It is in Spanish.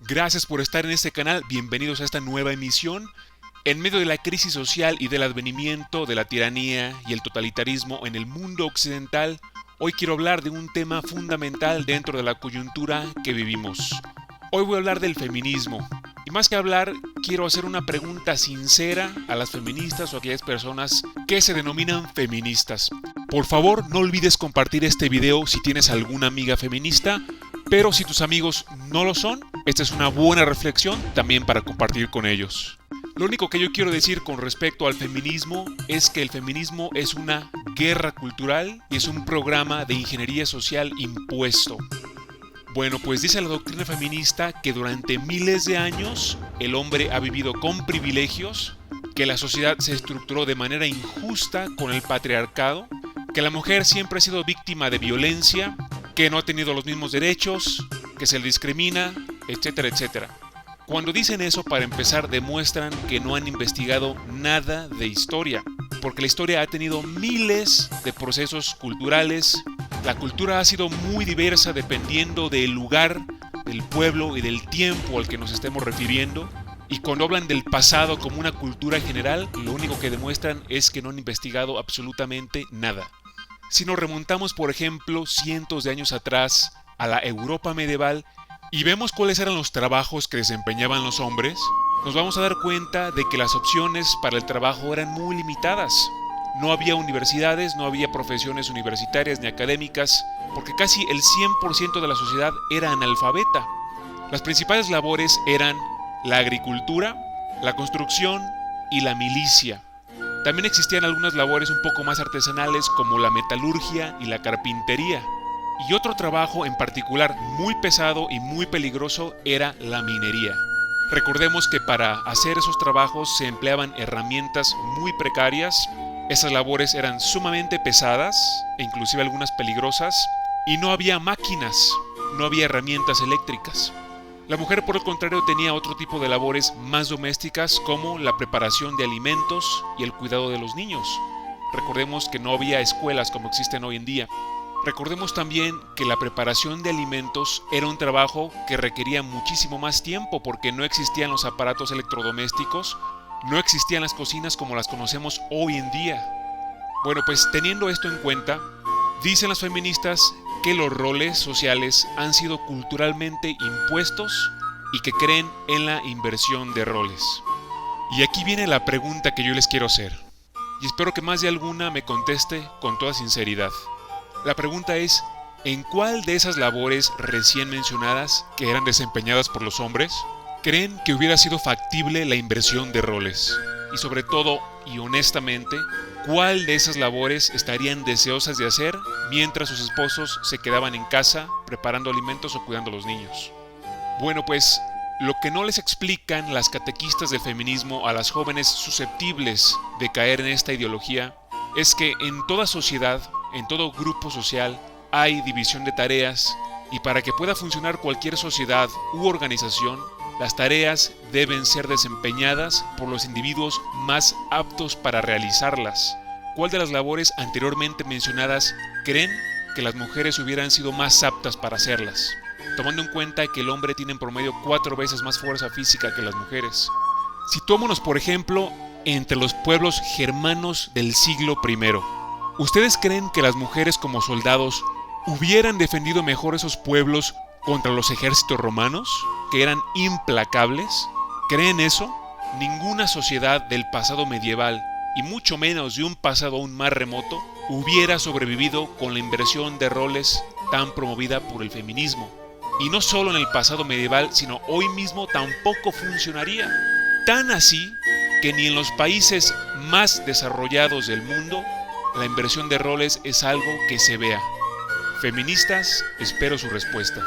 Gracias por estar en este canal, bienvenidos a esta nueva emisión. En medio de la crisis social y del advenimiento de la tiranía y el totalitarismo en el mundo occidental, hoy quiero hablar de un tema fundamental dentro de la coyuntura que vivimos. Hoy voy a hablar del feminismo. Y más que hablar, quiero hacer una pregunta sincera a las feministas o a aquellas personas que se denominan feministas. Por favor, no olvides compartir este video si tienes alguna amiga feminista, pero si tus amigos no lo son, esta es una buena reflexión también para compartir con ellos. Lo único que yo quiero decir con respecto al feminismo es que el feminismo es una guerra cultural y es un programa de ingeniería social impuesto. Bueno, pues dice la doctrina feminista que durante miles de años el hombre ha vivido con privilegios, que la sociedad se estructuró de manera injusta con el patriarcado, que la mujer siempre ha sido víctima de violencia, que no ha tenido los mismos derechos, que se le discrimina, etcétera, etcétera. Cuando dicen eso, para empezar, demuestran que no han investigado nada de historia, porque la historia ha tenido miles de procesos culturales. La cultura ha sido muy diversa dependiendo del lugar, del pueblo y del tiempo al que nos estemos refiriendo. Y cuando hablan del pasado como una cultura general, lo único que demuestran es que no han investigado absolutamente nada. Si nos remontamos, por ejemplo, cientos de años atrás a la Europa medieval y vemos cuáles eran los trabajos que desempeñaban los hombres, nos vamos a dar cuenta de que las opciones para el trabajo eran muy limitadas. No había universidades, no había profesiones universitarias ni académicas, porque casi el 100% de la sociedad era analfabeta. Las principales labores eran la agricultura, la construcción y la milicia. También existían algunas labores un poco más artesanales como la metalurgia y la carpintería. Y otro trabajo en particular muy pesado y muy peligroso era la minería. Recordemos que para hacer esos trabajos se empleaban herramientas muy precarias. Esas labores eran sumamente pesadas e inclusive algunas peligrosas. Y no había máquinas, no había herramientas eléctricas. La mujer, por el contrario, tenía otro tipo de labores más domésticas como la preparación de alimentos y el cuidado de los niños. Recordemos que no había escuelas como existen hoy en día. Recordemos también que la preparación de alimentos era un trabajo que requería muchísimo más tiempo porque no existían los aparatos electrodomésticos, no existían las cocinas como las conocemos hoy en día. Bueno, pues teniendo esto en cuenta, dicen las feministas que los roles sociales han sido culturalmente impuestos y que creen en la inversión de roles. Y aquí viene la pregunta que yo les quiero hacer, y espero que más de alguna me conteste con toda sinceridad. La pregunta es, ¿en cuál de esas labores recién mencionadas que eran desempeñadas por los hombres, creen que hubiera sido factible la inversión de roles? Y sobre todo, y honestamente, ¿cuál de esas labores estarían deseosas de hacer mientras sus esposos se quedaban en casa preparando alimentos o cuidando a los niños? Bueno, pues lo que no les explican las catequistas del feminismo a las jóvenes susceptibles de caer en esta ideología es que en toda sociedad, en todo grupo social, hay división de tareas y para que pueda funcionar cualquier sociedad u organización, las tareas deben ser desempeñadas por los individuos más aptos para realizarlas. ¿Cuál de las labores anteriormente mencionadas creen que las mujeres hubieran sido más aptas para hacerlas? Tomando en cuenta que el hombre tiene en promedio 4 veces más fuerza física que las mujeres. Situémonos, por ejemplo, entre los pueblos germanos del siglo I. ¿Ustedes creen que las mujeres como soldados hubieran defendido mejor esos pueblos contra los ejércitos romanos, que eran implacables? ¿Creen eso? Ninguna sociedad del pasado medieval, y mucho menos de un pasado aún más remoto, hubiera sobrevivido con la inversión de roles tan promovida por el feminismo. Y no solo en el pasado medieval, sino hoy mismo tampoco funcionaría. Tan así que ni en los países más desarrollados del mundo, la inversión de roles es algo que se vea. Feministas, espero su respuesta.